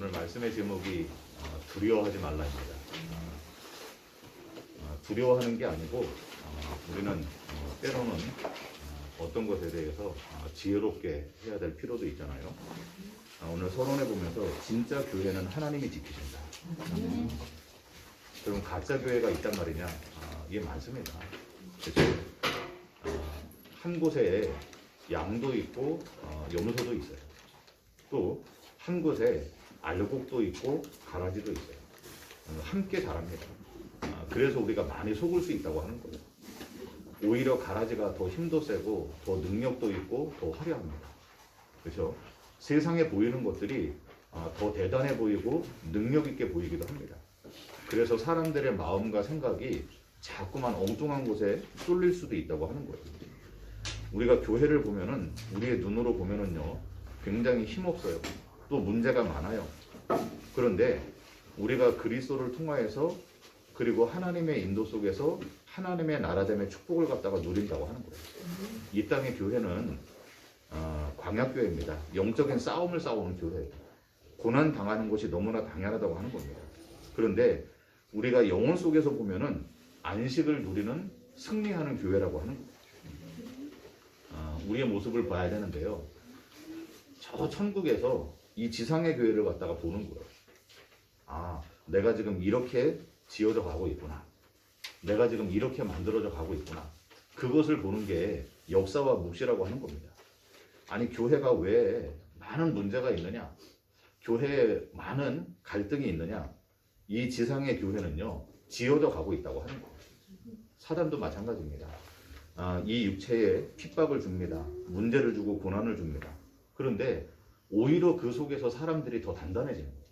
오늘 말씀의 제목이 두려워하지 말라입니다. 두려워하는 게 아니고 우리는 때로는 어떤 것에 대해서 지혜롭게 해야 될 필요도 있잖아요. 오늘 서론에 보면서 진짜 교회는 하나님이 지키신다. 그럼 가짜 교회가 있단 말이냐? 이게 많습니다. 그렇죠? 한 곳에 양도 있고 염소도 있어요. 또 한 곳에 알곡도 있고 가라지도 있어요. 함께 자랍니다. 그래서 우리가 많이 속을 수 있다고 하는 거예요. 오히려 가라지가 더 힘도 세고 더 능력도 있고 더 화려합니다. 그렇죠? 세상에 보이는 것들이 더 대단해 보이고 능력 있게 보이기도 합니다. 그래서 사람들의 마음과 생각이 자꾸만 엉뚱한 곳에 쏠릴 수도 있다고 하는 거예요. 우리가 교회를 보면은 우리의 눈으로 보면은요 굉장히 힘없어요. 또 문제가 많아요. 그런데 우리가 그리스도를 통하여서 그리고 하나님의 인도 속에서 하나님의 나라됨의 축복을 갖다가 누린다고 하는 거예요. 이 땅의 교회는 광야교회입니다. 영적인 싸움을 싸우는 교회예요. 고난 당하는 것이 너무나 당연하다고 하는 겁니다. 그런데 우리가 영혼 속에서 보면은 안식을 누리는 승리하는 교회라고 하는 거예요. 우리의 모습을 봐야 되는데요. 저 천국에서 이 지상의 교회를 갖다가 보는 거예요. 내가 지금 이렇게 지어져 가고 있구나. 내가 지금 이렇게 만들어져 가고 있구나. 그것을 보는 게 역사와 묵시라고 하는 겁니다. 아니 교회가 왜 많은 문제가 있느냐? 교회에 많은 갈등이 있느냐? 이 지상의 교회는요 지어져 가고 있다고 하는 거예요. 사단도 마찬가지입니다. 이 육체에 핍박을 줍니다. 문제를 주고 고난을 줍니다. 그런데 오히려 그 속에서 사람들이 더 단단해지는 거예요.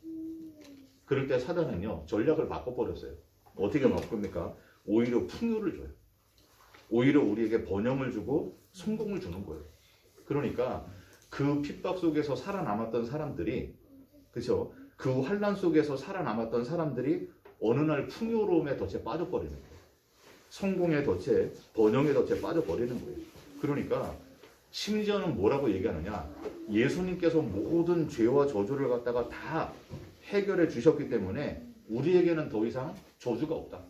그럴 때 사단은요 전략을 바꿔버렸어요. 어떻게 바꿉니까? 오히려 풍요를 줘요. 오히려 우리에게 번영을 주고 성공을 주는 거예요. 그러니까 그 핍박 속에서 살아남았던 사람들이, 그렇죠? 그 환난 속에서 살아남았던 사람들이 어느 날 풍요로움의 덫에 빠져버리는 거예요. 성공의 덫에, 번영의 덫에 빠져버리는 거예요. 그러니까 심지어는 뭐라고 얘기하느냐? 예수님께서 모든 죄와 저주를 갖다가 다 해결해 주셨기 때문에 우리에게는 더 이상 저주가 없다.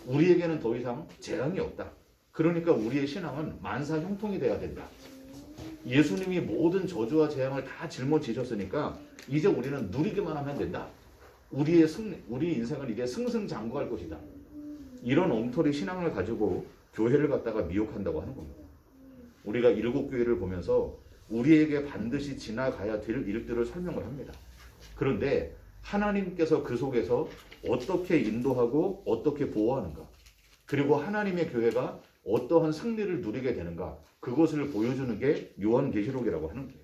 우리에게는 더 이상 재앙이 없다. 그러니까 우리의 신앙은 만사 형통이 돼야 된다. 예수님이 모든 저주와 재앙을 다 짊어지셨으니까 이제 우리는 누리기만 하면 된다. 우리 인생은 이제 승승장구할 것이다. 이런 엉터리 신앙을 가지고 교회를 갖다가 미혹한다고 하는 겁니다. 우리가 일곱 교회를 보면서 우리에게 반드시 지나가야 될 일들을 설명을 합니다. 그런데 하나님께서 그 속에서 어떻게 인도하고 어떻게 보호하는가, 그리고 하나님의 교회가 어떠한 승리를 누리게 되는가, 그것을 보여주는 게 요한계시록이라고 하는 거예요.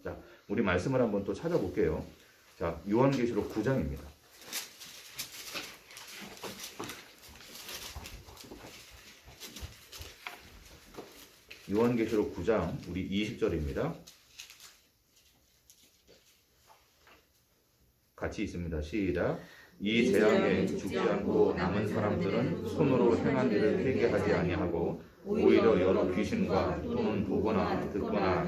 자, 우리 말씀을 한번 또 찾아볼게요. 자, 요한계시록 9장입니다. 요한계시록 9장 우리 20절입니다. 같이 있습니다. 시작. 이 재앙에 죽지 않고 남은 사람들은 손으로 행한 일을 회개하지 아니하고 오히려 여러 귀신과 또는 보거나 듣거나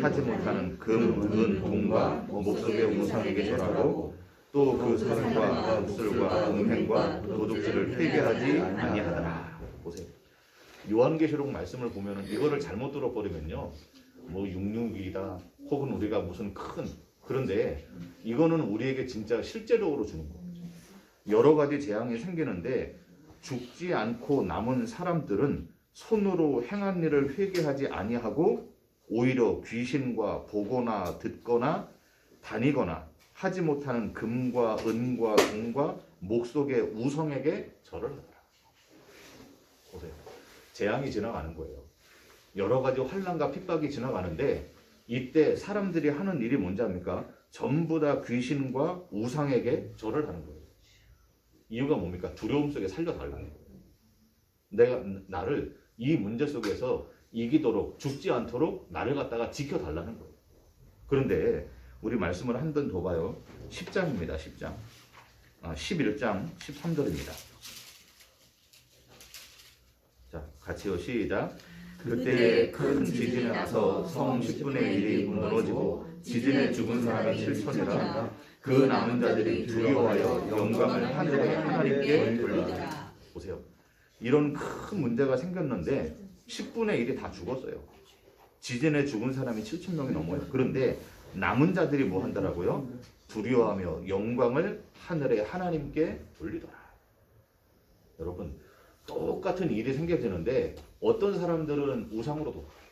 하지 못하는 금, 은, 동과 목석의 우상에게 절하고 또 그 사슴과 목술과 음행과 도둑질을 회개하지 아니하더라. 보세요. 요한계시록 말씀을 보면 이거를 잘못 들어버리면요 뭐 666이다 혹은 우리가 무슨 큰, 그런데 이거는 우리에게 진짜 실제적으로 주는 거예요. 여러 가지 재앙이 생기는데 죽지 않고 남은 사람들은 손으로 행한 일을 회개하지 아니하고 오히려 귀신과 보거나 듣거나 다니거나 하지 못하는 금과 은과 동과 목석의 우성에게 절을 하더라. 보세요. 재앙이 지나가는 거예요. 여러 가지 환난과 핍박이 지나가는데 이때 사람들이 하는 일이 뭔지 압니까? 전부 다 귀신과 우상에게 절을 하는 거예요. 이유가 뭡니까? 두려움 속에 살려달라는 거예요. 나를 이 문제 속에서 이기도록, 죽지 않도록 나를 갖다가 지켜달라는 거예요. 그런데 우리 말씀을 한 번 더 봐요. 10장입니다. 10장. 11장 13절입니다. 자, 같이요. 시작. 그때 큰 지진이 나서 성 10분의 1이 무너지고 지진에 죽은 사람이 7천이라. 그 남은 자들이 두려워하여 영광을 하늘의 하나님께 돌리더라. 보세요. 이런 큰 문제가 생겼는데 10분의 1이 다 죽었어요. 지진에 죽은 사람이 7천 명이 넘어요. 그런데 남은 자들이 뭐 한다라고요? 두려워하며 영광을 하늘의 하나님께 돌리더라. 여러분, 똑같은 일이 생겨지는데 어떤 사람들은 우상으로 돌아가요.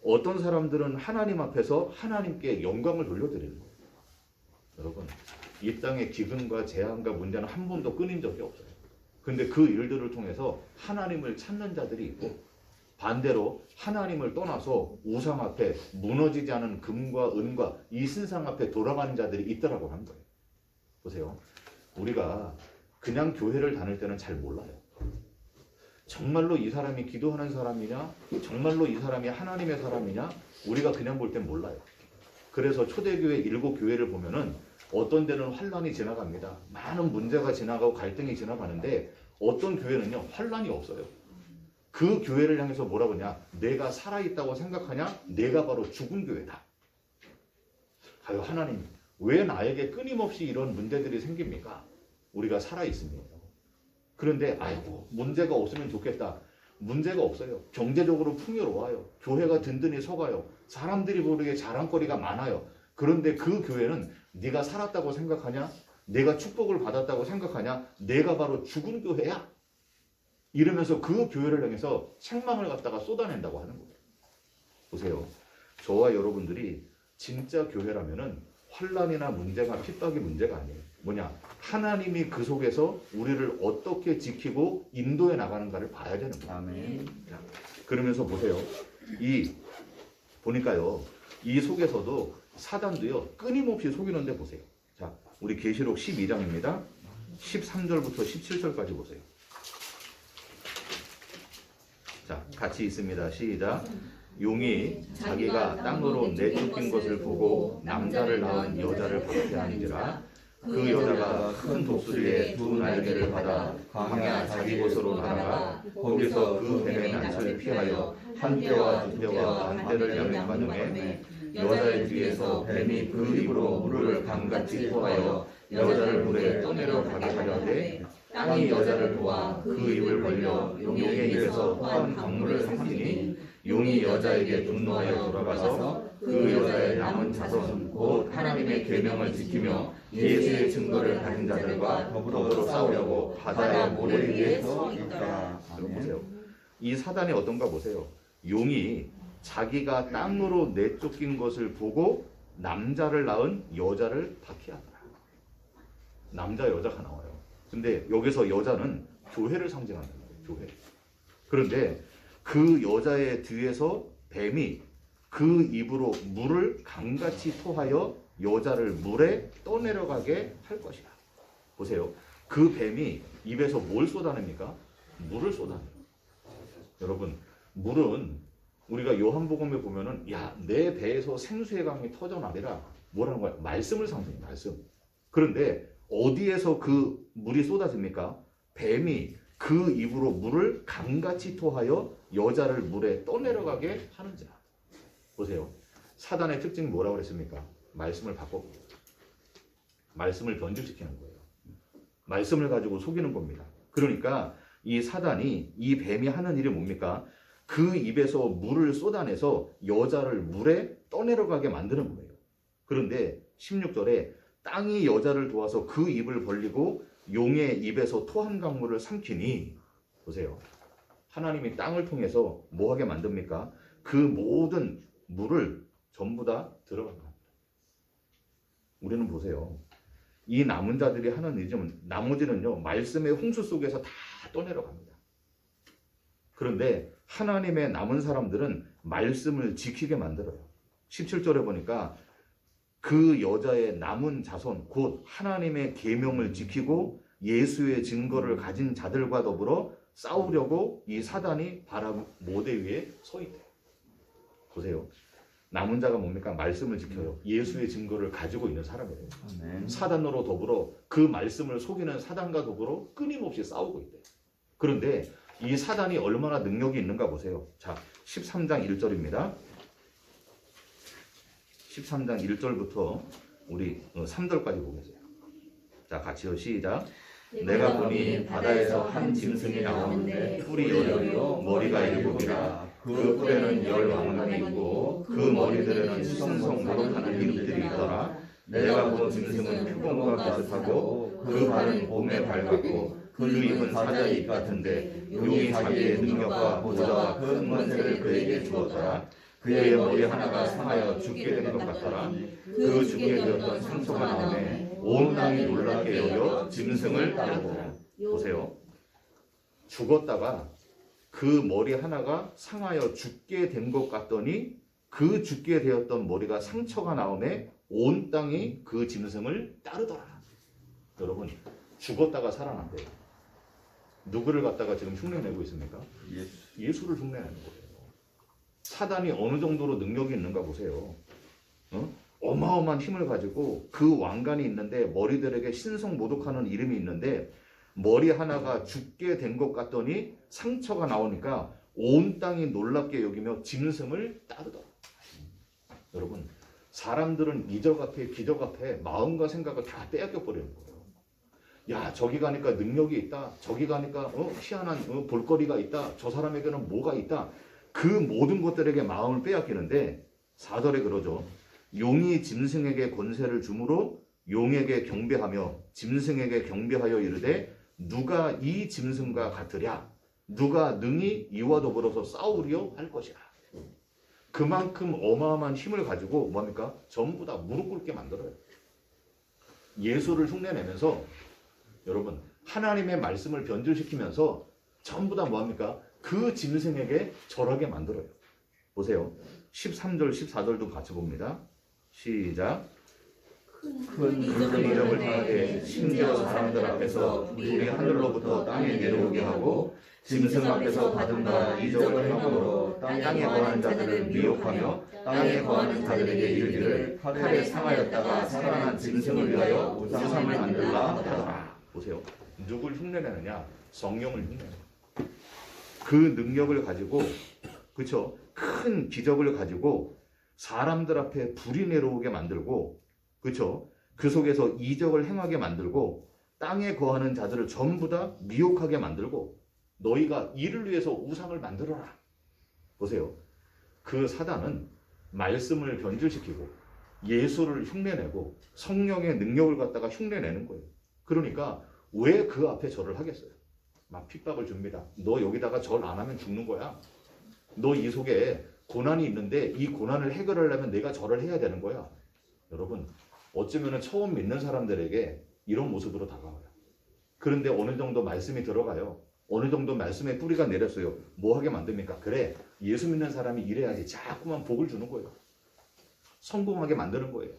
어떤 사람들은 하나님 앞에서 하나님께 영광을 돌려드리는 거예요. 여러분, 이 땅의 기근과 재앙과 문제는 한 번도 끊인 적이 없어요. 근데 그 일들을 통해서 하나님을 찾는 자들이 있고, 반대로 하나님을 떠나서 우상 앞에 무너지지 않은 금과 은과 이 신상 앞에 돌아가는 자들이 있더라고 하는 거예요. 보세요. 우리가 그냥 교회를 다닐 때는 잘 몰라요. 정말로 이 사람이 기도하는 사람이냐, 정말로 이 사람이 하나님의 사람이냐, 우리가 그냥 볼 땐 몰라요. 그래서 초대교회 7교회를 보면은 어떤 데는 환란이 지나갑니다. 많은 문제가 지나가고 갈등이 지나가는데 어떤 교회는요, 환란이 없어요. 그 교회를 향해서 뭐라고 하냐, 내가 살아있다고 생각하냐, 내가 바로 죽은 교회다. 아유, 하나님, 왜 나에게 끊임없이 이런 문제들이 생깁니까? 우리가 살아있습니다. 그런데 아이고, 문제가 없으면 좋겠다. 문제가 없어요. 경제적으로 풍요로워요. 교회가 든든히 서가요. 사람들이 모르게 자랑거리가 많아요. 그런데 그 교회는 네가 살았다고 생각하냐? 내가 축복을 받았다고 생각하냐? 내가 바로 죽은 교회야. 이러면서 그 교회를 향해서 책망을 갖다가 쏟아낸다고 하는 거예요. 보세요. 저와 여러분들이 진짜 교회라면은 환란이나 문제가 핍박이 문제가 아니에요. 뭐냐? 하나님이 그 속에서 우리를 어떻게 지키고 인도해 나가는가를 봐야 되는 거예요. 아멘. 자, 그러면서 보세요. 보니까요. 이 속에서도 사단도요. 끊임없이 속이는데 보세요. 자, 우리 계시록 12장입니다. 13절부터 17절까지 보세요. 자, 같이 있습니다. 시작. 용이 자기가 땅으로 내쫓긴 것을 보고 남자를 낳은 여자를 박해하니라. 그 여자가 큰 독수리의 두 날개를 받아 광야 자기 곳으로 날아가 거기서 그 뱀의 낯을 피하여 한 떼와 두 떼와 반 떼를 양육하느매 여자의 뒤에서 뱀이 그 입으로 물을 강같이 토하여 여자를 물에 떠내려가게 하려되 땅이 여자를 도와 그 입을 벌려 용의 입에서 토한 강물을 삼키니 용이 여자에게 분노하여 돌아가서 그 여자의 남은 자손 곧 하나님의 계명을 지키며 예수의 증거를 가진 자들과 더불어 싸우려고 바다의 모래 위에 서 있더라. 보세요. 이 사단이 어떤가 보세요. 용이 자기가 땅으로 내쫓긴 것을 보고 남자를 낳은 여자를 박해하더라. 남자 여자가 나와요. 근데 여기서 여자는 교회를 상징한단 말이에요. 교회. 그런데 그 여자의 뒤에서 뱀이 그 입으로 물을 강같이 토하여 여자를 물에 떠내려가게 할 것이야. 보세요. 그 뱀이 입에서 뭘 쏟아냅니까? 물을 쏟아내요. 여러분, 물은 우리가 요한복음에 보면은 야, 내 배에서 생수의 강이 터져나리라. 뭐라는 거야? 말씀을 상징해요. 말씀. 그런데 어디에서 그 물이 쏟아집니까? 뱀이 그 입으로 물을 강같이 토하여 여자를 물에 떠내려가게 하는지라. 보세요. 사단의 특징이 뭐라고 그랬습니까? 말씀을 바꿔. 말씀을 변질시키는 거예요. 말씀을 가지고 속이는 겁니다. 그러니까 이 사단이, 이 뱀이 하는 일이 뭡니까? 그 입에서 물을 쏟아내서 여자를 물에 떠내려가게 만드는 거예요. 그런데 16절에 땅이 여자를 도와서 그 입을 벌리고 용의 입에서 토한 강물을 삼키니, 보세요. 하나님이 땅을 통해서 뭐하게 만듭니까? 그 모든 물을 전부 다 들어가게 합니다. 우리는 보세요. 이 남은 자들이 하는 일은 나머지는요, 말씀의 홍수 속에서 다 떠내려갑니다. 그런데 하나님의 남은 사람들은 말씀을 지키게 만들어요. 17절에 보니까 그 여자의 남은 자손, 곧 하나님의 계명을 지키고 예수의 증거를 가진 자들과 더불어 싸우려고 이 사단이 바람 모대 위에 서 있대요. 보세요. 남은 자가 뭡니까? 말씀을 지켜요. 예수의 증거를 가지고 있는 사람이에요. 아멘. 사단으로 더불어 그 말씀을 속이는 사단과 더불어 끊임없이 싸우고 있대요. 그런데 이 사단이 얼마나 능력이 있는가 보세요. 자, 13장 1절입니다. 13장 1절부터 우리 3절까지 보겠어요. 자, 같이요. 시작. 내가 보니 바다에서 한 짐승이 나오는데 뿔이 10이요 머리가 7이라. 그 뿔에는 10왕관이 있고 그 머리들에는 신성 모독하는 이름들이 있더라. 내가 본 짐승은 표범과 비슷하고 그 발은 곰의 발 같고 그 입은 사자의 입 같은데 용이 자기의 능력과 보좌와 큰 권세를 그에게 주었더라. 그의 머리 하나가 상하여 죽게 된 것 같더라. 그 죽게 되었던 상처가 나오매 온 땅이 놀랍게 여겨 짐승을 따르더라. 보세요. 죽었다가 그 머리 하나가 상하여 죽게 된 것 같더니 그 죽게 되었던 머리가 상처가 나오매 온 땅이 그 짐승을 따르더라. 여러분, 죽었다가 살아난대요. 누구를 갖다가 지금 흉내내고 있습니까? 예수를 흉내내는 거예요. 사단이 어느 정도로 능력이 있는가 보세요. 어마어마한 힘을 가지고 그 왕관이 있는데 머리들에게 신성 모독하는 이름이 있는데 머리 하나가 죽게 된 것 같더니 상처가 나오니까 온 땅이 놀랍게 여기며 짐승을 따르더라. 여러분, 사람들은 이적 앞에 기적 앞에 마음과 생각을 다 빼앗겨 버리는 거예요. 야, 저기 가니까 능력이 있다. 저기 가니까 희한한 볼거리가 있다. 저 사람에게는 뭐가 있다. 그 모든 것들에게 마음을 빼앗기는데 4절에 그러죠. 용이 짐승에게 권세를 주므로 용에게 경배하며 짐승에게 경배하여 이르되 누가 이 짐승과 같으랴? 누가 능히 이와 더불어서 싸우리요? 할 것이라. 그만큼 어마어마한 힘을 가지고 뭡니까? 전부 다 무릎 꿇게 만들어요. 예수를 흉내내면서 여러분, 하나님의 말씀을 변질시키면서 전부 다 뭐합니까? 그 짐승에게 절하게 만들어요. 보세요. 13절, 14절도 같이 봅니다. 시작. 큰 이적을 당하게 심지어 사람들 앞에서 우리 하늘로부터 땅에 내려오게 하고 짐승 앞에서 받은 바 이적을 행함으로 땅에 거하는 자들을 미혹하며 땅에 거하는 자들에게 이르기를 칼에 상하였다가 살아난 짐승을 위하여 우상을 만들라 하더라. 보세요. 누굴 흉내내느냐? 성령을 흉내내요. 그 능력을 가지고, 그렇죠? 큰 기적을 가지고 사람들 앞에 불이 내려오게 만들고, 그렇죠? 그 속에서 이적을 행하게 만들고 땅에 거하는 자들을 전부 다 미혹하게 만들고 너희가 이를 위해서 우상을 만들어라. 보세요. 그 사단은 말씀을 변질시키고 예수를 흉내내고 성령의 능력을 갖다가 흉내내는 거예요. 그러니까 왜 그 앞에 절을 하겠어요? 막 핍박을 줍니다. 너 여기다가 절 안 하면 죽는 거야. 너 이 속에 고난이 있는데 이 고난을 해결하려면 내가 절을 해야 되는 거야. 여러분, 어쩌면 처음 믿는 사람들에게 이런 모습으로 다가와요. 그런데 어느 정도 말씀이 들어가요. 어느 정도 말씀의 뿌리가 내렸어요. 뭐 하게 만듭니까? 그래, 예수 믿는 사람이 이래야지. 자꾸만 복을 주는 거예요. 성공하게 만드는 거예요.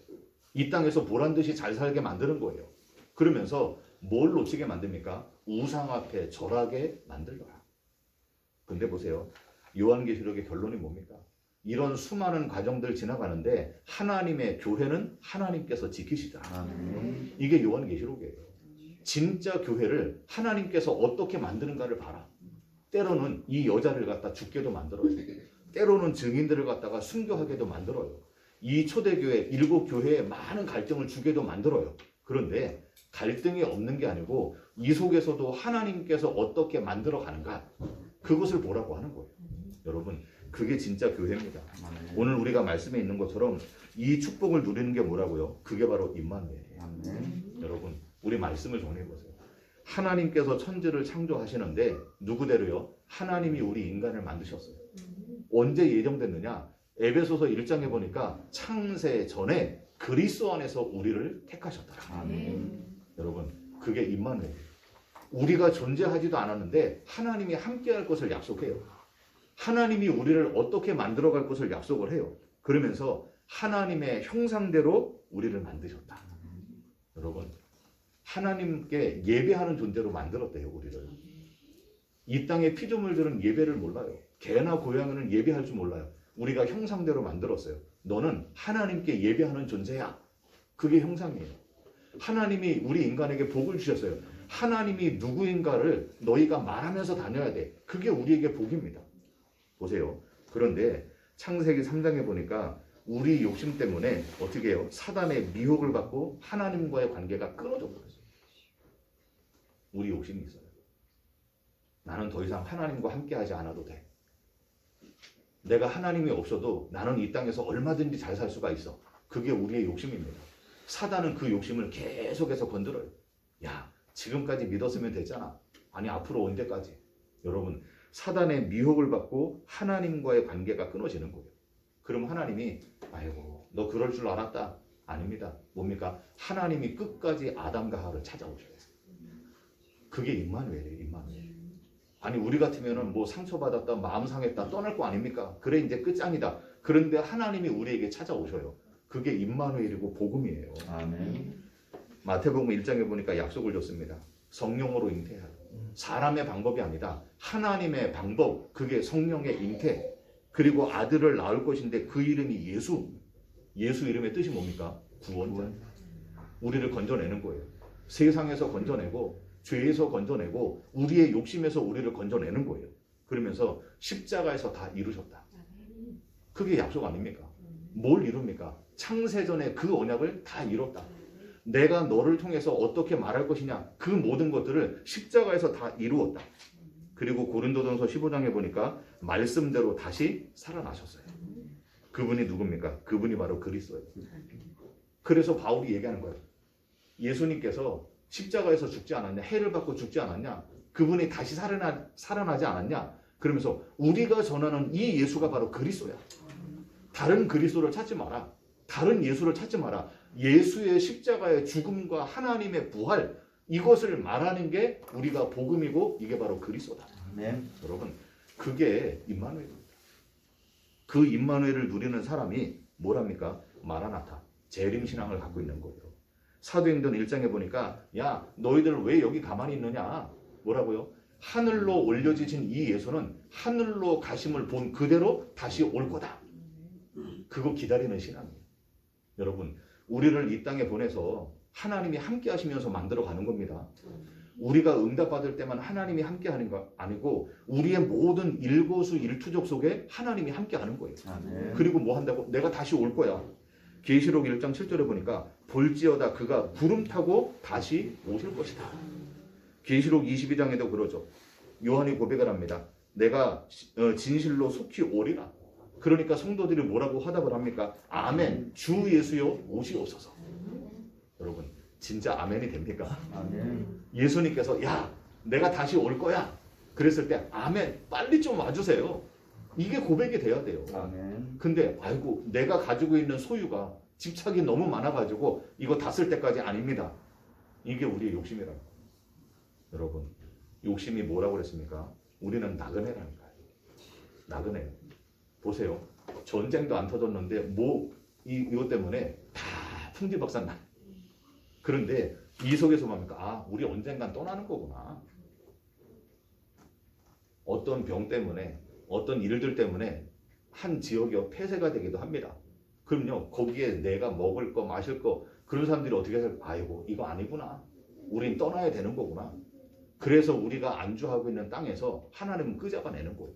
이 땅에서 보란듯이 잘 살게 만드는 거예요. 그러면서 뭘 놓치게 만듭니까? 우상 앞에 절하게 만들더라. 근데 보세요. 요한계시록의 결론이 뭡니까? 이런 수많은 과정들 지나가는데 하나님의 교회는 하나님께서 지키시다. 이게 요한계시록이에요. 진짜 교회를 하나님께서 어떻게 만드는가를 봐라. 때로는 이 여자를 갖다 죽게도 만들어요. 때로는 증인들을 갖다가 순교하게도 만들어요. 이 초대교회, 일곱 교회에 많은 갈등을 주게도 만들어요. 그런데 갈등이 없는 게 아니고 이 속에서도 하나님께서 어떻게 만들어 가는가, 그것을 보라고 하는 거예요. 여러분, 그게 진짜 교회입니다. 오늘 우리가 말씀에 있는 것처럼 이 축복을 누리는 게 뭐라고요? 그게 바로 임마누엘이에요. 여러분, 우리 말씀을 정리해보세요. 하나님께서 천지를 창조하시는데 누구대로요? 하나님이 우리 인간을 만드셨어요. 언제 예정됐느냐? 에베소서 1장에 보니까 창세 전에 그리스도 안에서 우리를 택하셨더라. 여러분, 그게 임마누엘. 우리가 존재하지도 않았는데 하나님이 함께할 것을 약속해요. 하나님이 우리를 어떻게 만들어갈 것을 약속을 해요. 그러면서 하나님의 형상대로 우리를 만드셨다. 여러분, 하나님께 예배하는 존재로 만들었대요, 우리를. 이 땅의 피조물들은 예배를 몰라요. 개나 고양이는 예배할 줄 몰라요. 우리가 형상대로 만들었어요. 너는 하나님께 예배하는 존재야. 그게 형상이에요. 하나님이 우리 인간에게 복을 주셨어요. 하나님이 누구인가를 너희가 말하면서 다녀야 돼. 그게 우리에게 복입니다. 보세요. 그런데 창세기 3장에 보니까 우리 욕심 때문에 어떻게 해요? 사단의 미혹을 받고 하나님과의 관계가 끊어져 버렸어요. 우리 욕심이 있어요. 나는 더 이상 하나님과 함께하지 않아도 돼. 내가 하나님이 없어도 나는 이 땅에서 얼마든지 잘 살 수가 있어. 그게 우리의 욕심입니다. 사단은 그 욕심을 계속해서 건드려요. 야, 지금까지 믿었으면 됐잖아. 아니, 앞으로 언제까지? 여러분, 사단의 미혹을 받고 하나님과의 관계가 끊어지는 거예요. 그럼 하나님이 아이고, 너 그럴 줄 알았다. 아닙니다. 뭡니까? 하나님이 끝까지 아담과 하와를 찾아오셔야 돼요. 그게 임마누엘이에요. 임마누엘. 아니, 우리 같으면은 뭐 상처받았다, 마음 상했다, 떠날 거 아닙니까? 그래, 이제 끝장이다. 그런데 하나님이 우리에게 찾아오셔요. 그게 임마누엘이고 복음이에요. 아멘. 마태복음 1장에 보니까 약속을 줬습니다. 성령으로 잉태하라. 사람의 방법이 아니다. 하나님의 방법, 그게 성령의 잉태. 그리고 아들을 낳을 것인데 그 이름이 예수. 예수 이름의 뜻이 뭡니까? 구원자. 우리를 건져내는 거예요. 세상에서 건져내고 죄에서 건져내고 우리의 욕심에서 우리를 건져내는 거예요. 그러면서 십자가에서 다 이루셨다. 그게 약속 아닙니까? 뭘 이룹니까? 창세전에 그 언약을 다 이뤘다. 내가 너를 통해서 어떻게 말할 것이냐, 그 모든 것들을 십자가에서 다 이루었다. 그리고 고린도전서 15장에 보니까 말씀대로 다시 살아나셨어요. 그분이 누굽니까? 그분이 바로 그리스도예요. 그래서 바울이 얘기하는 거예요. 예수님께서 십자가에서 죽지 않았냐? 해를 받고 죽지 않았냐? 그분이 다시 살아나지 않았냐? 그러면서 우리가 전하는 이 예수가 바로 그리스도야. 다른 그리스도를 찾지 마라. 다른 예수를 찾지 마라. 예수의 십자가의 죽음과 하나님의 부활, 이것을 말하는 게 우리가 복음이고 이게 바로 그리스도다. 네. 여러분, 그게 임마누엘입니다. 그 임마누엘을 누리는 사람이 뭐랍니까? 마라나타, 재림신앙을 갖고 있는 거예요. 사도행전 1장에 보니까 야, 너희들 왜 여기 가만히 있느냐? 뭐라고요? 하늘로 올려지신 이 예수는 하늘로 가심을 본 그대로 다시 올 거다. 그거 기다리는 신앙이에요. 여러분, 우리를 이 땅에 보내서 하나님이 함께 하시면서 만들어 가는 겁니다. 우리가 응답받을 때만 하나님이 함께 하는 거 아니고 우리의 모든 일거수일투족 속에 하나님이 함께 하는 거예요. 아멘. 그리고 뭐 한다고? 내가 다시 올 거야. 계시록 1장 7절에 보니까 볼지어다 그가 구름 타고 다시 오실 것이다. 계시록 22장에도 그러죠. 요한이 고백을 합니다. 내가 진실로 속히 오리라. 그러니까 성도들이 뭐라고 화답을 합니까? 아멘. 주 예수여 오시옵소서. 여러분, 진짜 아멘이 됩니까? 아멘. 예수님께서 야, 내가 다시 올 거야. 그랬을 때 아멘. 빨리 좀 와주세요. 이게 고백이 돼야 돼요. 아멘. 근데 아이고, 내가 가지고 있는 소유가 집착이 너무 많아가지고 이거 다 쓸 때까지 아닙니다. 이게 우리의 욕심이라고. 여러분, 욕심이 뭐라고 그랬습니까? 우리는 나그네라니까요. 나그네요. 보세요. 전쟁도 안 터졌는데 뭐 이것 때문에 다 풍지박산나. 그런데 이 속에서 뭡니까? 아, 우리 언젠간 떠나는 거구나. 어떤 병 때문에, 어떤 일들 때문에 한 지역이 폐쇄가 되기도 합니다. 그럼요, 거기에 내가 먹을 거, 마실 거, 그런 사람들이 어떻게 해서 아이고, 이거 아니구나. 우린 떠나야 되는 거구나. 그래서 우리가 안주하고 있는 땅에서 하나님은 끄잡아내는 거예요.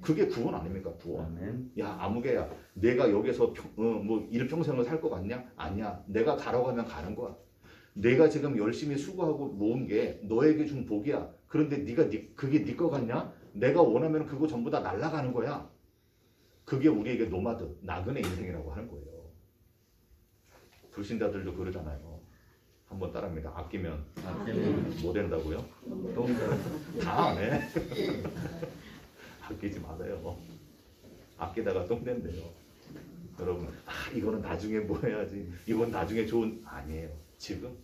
그게 구원 아닙니까? 구원. 아멘. 야, 아무개야, 내가 여기서 뭐 일평생을 살 것 같냐? 아니야. 내가 가라고 하면 가는 거야. 내가 지금 열심히 수고하고 모은 게 너에게 준 복이야. 그런데 그게 네 거 같냐? 내가 원하면 그거 전부 다 날아가는 거야. 그게 우리에게 노마드, 나그네 인생이라고 하는 거예요. 불신자들도 그러잖아요. 한번 따라합니다. 아끼면 뭐 된다고요? 다 안 해. 아끼지 마세요. 아끼다가 똥 된대요. 여러분, 이거는 나중에 뭐 해야지. 이건 나중에 좋은, 아니에요. 지금.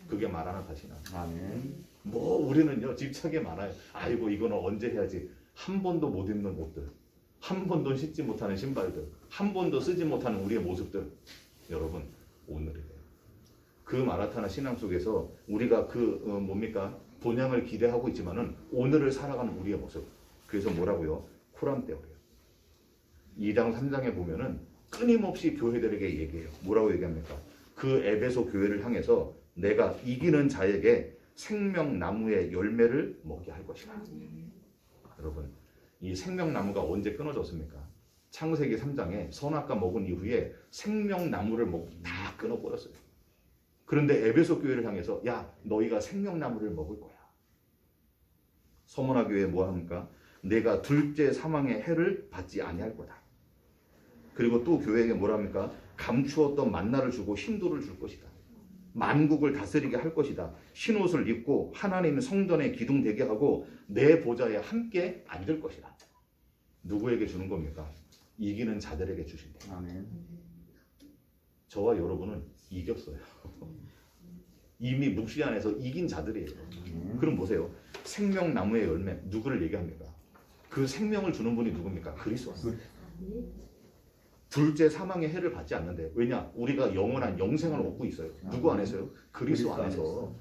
그게 말하나 신앙. 아멘. 뭐 우리는요, 집착이 많아요. 아이고, 이거는 언제 해야지. 한 번도 못 입는 옷들, 한 번도 신지 못하는 신발들, 한 번도 쓰지 못하는 우리의 모습들. 여러분, 오늘이에요. 그 마라타나 신앙 속에서 우리가 뭡니까? 본향을 기대하고 있지만은 오늘을 살아가는 우리의 모습. 그래서 뭐라고요? 코람데오래요. 2장 3장에 보면은 끊임없이 교회들에게 얘기해요. 뭐라고 얘기합니까? 그 에베소 교회를 향해서 내가 이기는 자에게 생명나무의 열매를 먹게 할 것이다. 여러분, 이 생명나무가 언제 끊어졌습니까? 창세기 3장에 선악과 먹은 이후에 생명나무를 다 끊어버렸어요. 그런데 에베소 교회를 향해서 야 너희가 생명나무를 먹을 거야. 서문화 교회 뭐 합니까? 내가 둘째 사망의 해를 받지 아니할 거다. 그리고 또 교회에게 뭐랍니까? 감추었던 만나를 주고 힘도를 줄 것이다. 만국을 다스리게 할 것이다. 흰옷을 입고 하나님의 성전에 기둥되게 하고 내 보좌에 함께 앉을 것이다. 누구에게 주는 겁니까? 이기는 자들에게 주신대요. 아멘. 저와 여러분은 이겼어요. 이미 묵시 안에서 이긴 자들이에요. 그럼 보세요. 생명나무의 열매 누구를 얘기합니까? 그 생명을 주는 분이 누굽니까? 그리스도. 둘째 사망의 해를 받지 않는데 왜냐? 우리가 영원한 영생을 얻고 있어요. 누구 안에서요? 그리스도 안에서.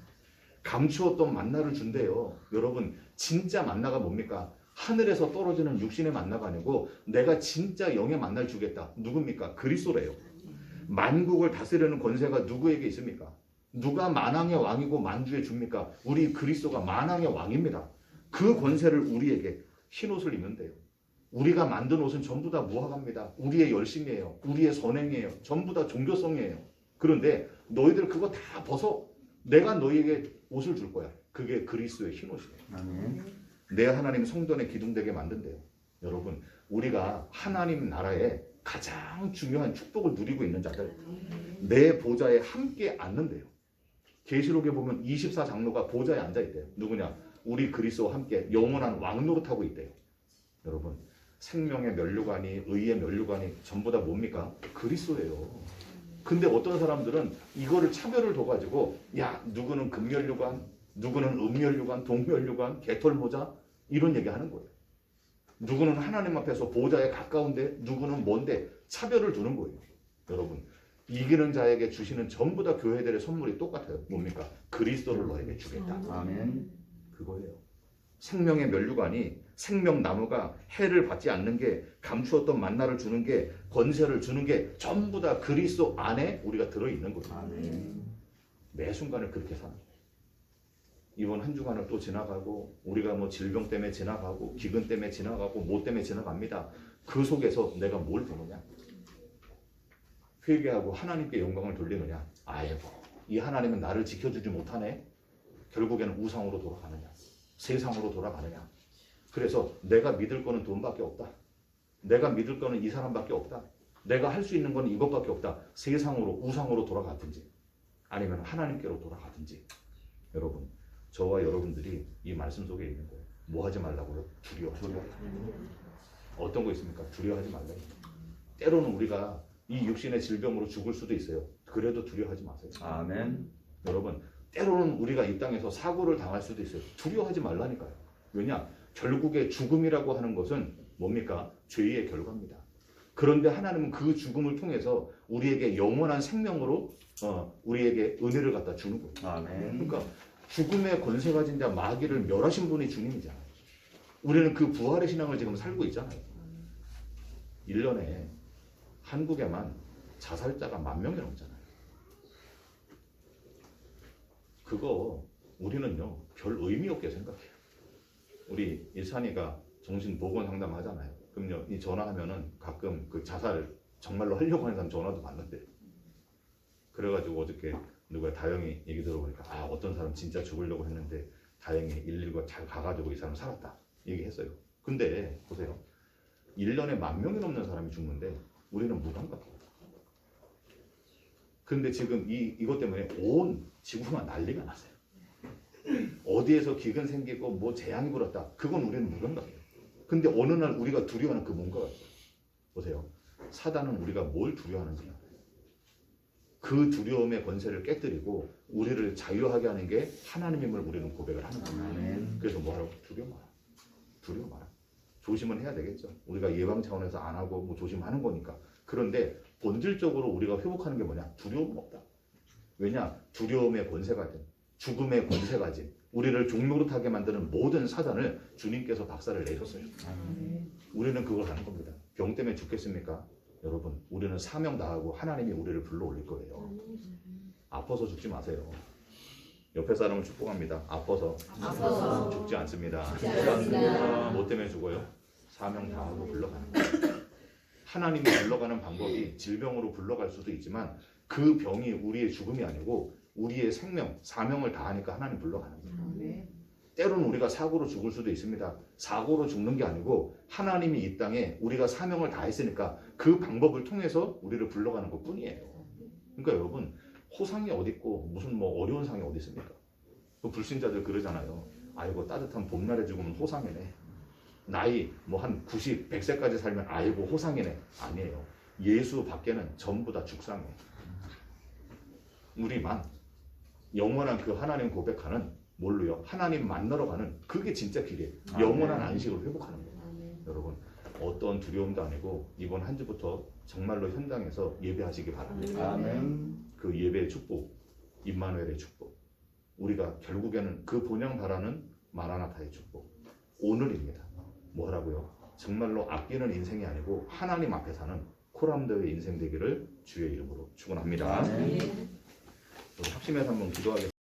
감추었던 만나를 준대요. 여러분 진짜 만나가 뭡니까? 하늘에서 떨어지는 육신의 만나가 아니고 내가 진짜 영의 만나를 주겠다. 누굽니까? 그리스도래요. 만국을 다스리는 권세가 누구에게 있습니까? 누가 만왕의 왕이고 만주의 주입니까? 우리 그리스도가 만왕의 왕입니다. 그 권세를 우리에게 흰옷을 입는데요. 우리가 만든 옷은 전부 다 무화과입니다. 우리의 열심이에요. 우리의 선행이에요. 전부 다 종교성이에요. 그런데 너희들 그거 다 벗어. 내가 너희에게 옷을 줄 거야. 그게 그리스도의 흰옷이에요. 아멘. 내 하나님 성전에 기둥되게 만든대요. 여러분 우리가 하나님 나라에 가장 중요한 축복을 누리고 있는 자들 내 보좌에 함께 앉는데요. 계시록에 보면 24장로가 보좌에 앉아있대요. 누구냐? 우리 그리스도와 함께 영원한 왕노릇하고 있대요. 여러분 생명의 면류관이 의의 면류관이 전부 다 뭡니까? 그리스도예요. 근데 어떤 사람들은 이거를 차별을 둬가지고 야 누구는 금면류관 누구는 은면류관 동면류관 개털모자 이런 얘기 하는 거예요. 누구는 하나님 앞에서 보좌에 가까운데 누구는 먼데 차별을 두는 거예요. 여러분 이기는 자에게 주시는 전부 다 교회들의 선물이 똑같아요. 뭡니까? 그리스도를 너에게 주겠다. 아멘. 그거예요. 생명의 면류관이 생명나무가 해를 받지 않는 게 감추었던 만나를 주는 게 권세를 주는 게 전부 다 그리스도 안에 우리가 들어있는 거예요. 아멘. 매 순간을 그렇게 사는 거예요. 이번 한 주간을 또 지나가고 우리가 뭐 질병 때문에 지나가고 기근 때문에 지나가고 뭐 때문에 지나갑니다. 그 속에서 내가 뭘 보느냐? 회개하고 하나님께 영광을 돌리느냐? 아이고 이 하나님은 나를 지켜주지 못하네. 결국에는 우상으로 돌아가느냐? 세상으로 돌아가느냐? 그래서 내가 믿을 거는 돈밖에 없다. 내가 믿을 거는 이 사람밖에 없다. 내가 할 수 있는 건 이것밖에 없다. 세상으로 우상으로 돌아가든지 아니면 하나님께로 돌아가든지. 여러분 저와 여러분들이 이 말씀 속에 있는 거예요. 뭐 하지 말라고요? 두려워하지 말라. 어떤 거 있습니까? 두려워하지 말라고. 때로는 우리가 이 육신의 질병으로 죽을 수도 있어요. 그래도 두려워하지 마세요. 아멘. 여러분 때로는 우리가 이 땅에서 사고를 당할 수도 있어요. 두려워하지 말라니까요. 왜냐? 결국에 죽음이라고 하는 것은 뭡니까? 죄의 결과입니다. 그런데 하나님은 그 죽음을 통해서 우리에게 영원한 생명으로 우리에게 은혜를 갖다 주는 거예요. 아멘. 그러니까 죽음의 권세 가진 자 마귀를 멸하신 분이 주님이잖아요. 우리는 그 부활의 신앙을 지금 살고 있잖아요. 1년에 한국에만 자살자가 10,000명이 넘잖아요. 그거 우리는요 별 의미 없게 생각해요. 우리 일산이가 정신보건 상담 하잖아요. 그럼요 이 전화하면은 가끔 그 자살 정말로 하려고 하는 사람 전화도 받는데 그래가지고 어저께 누가 다영이 얘기 들어보니까 아 어떤 사람 진짜 죽으려고 했는데 다행히 119가 잘 가가지고 이 사람 살았다 얘기했어요. 근데 보세요 1년에 10,000명이 넘는 사람이 죽는데 우리는 무감각해요. 근데 지금 이것 때문에 온 지구가 난리가 났어요. 어디에서 기근 생기고 뭐 재앙이 불었다 그건 우리는 무감각해요. 근데 어느 날 우리가 두려워하는 그 뭔가가 있어요. 보세요 사단은 우리가 뭘 두려워하는지 알아요. 그 두려움의 권세를 깨뜨리고 우리를 자유하게 하는 게 하나님임을 우리는 고백을 하는 거예요. 아멘. 그래서 뭐하라고? 두려워 마라. 두려워 마라. 조심은 해야 되겠죠. 우리가 예방 차원에서 안 하고 뭐 조심하는 거니까. 그런데 본질적으로 우리가 회복하는 게 뭐냐? 두려움 없다. 왜냐? 두려움의 권세 가진 죽음의 권세 가진 우리를 종노릇하게 만드는 모든 사단을 주님께서 박살을 내셨어요. 우리는 그걸 하는 겁니다. 병 때문에 죽겠습니까? 여러분 우리는 사명 다하고 하나님이 우리를 불러 올릴 거예요. 아파서 죽지 마세요. 옆에 사람을 축복합니다. 아파서 죽지 않습니다. 뭐 때문에 죽어요? 사명 다하고 불러가는 거예요. 하나님이 불러가는 방법이 질병으로 불러갈 수도 있지만 그 병이 우리의 죽음이 아니고 우리의 생명, 사명을 다하니까 하나님 불러가는 거예요. 때로는 우리가 사고로 죽을 수도 있습니다. 사고로 죽는 게 아니고 하나님이 이 땅에 우리가 사명을 다했으니까 그 방법을 통해서 우리를 불러가는 것 뿐이에요. 그러니까 여러분, 호상이 어디 있고 무슨 뭐 어려운 상이 어디 있습니까? 그 불신자들 그러잖아요. 아이고 따뜻한 봄날에 죽으면 호상이네. 나이 뭐 한 90, 100세까지 살면 아이고 호상이네. 아니에요. 예수 밖에는 전부 다 죽상이에요. 우리만 영원한 그 하나님 고백하는 뭘로요? 하나님 만나러 가는 그게 진짜 길이에요. 영원한 안식을 회복하는 거예요. 여러분, 어떤 두려움도 아니고 이번 한 주부터 정말로 현장에서 예배하시기 바랍니다. 아멘. 그 예배의 축복, 임마누엘의 축복, 우리가 결국에는 그 본향 바라는 마라나타의 축복, 오늘입니다. 뭐라고요? 정말로 아끼는 인생이 아니고 하나님 앞에 사는 코람드의 인생 되기를 주의 이름으로 축원합니다. 아멘. 우리 합심해서 한번 기도하겠습니다.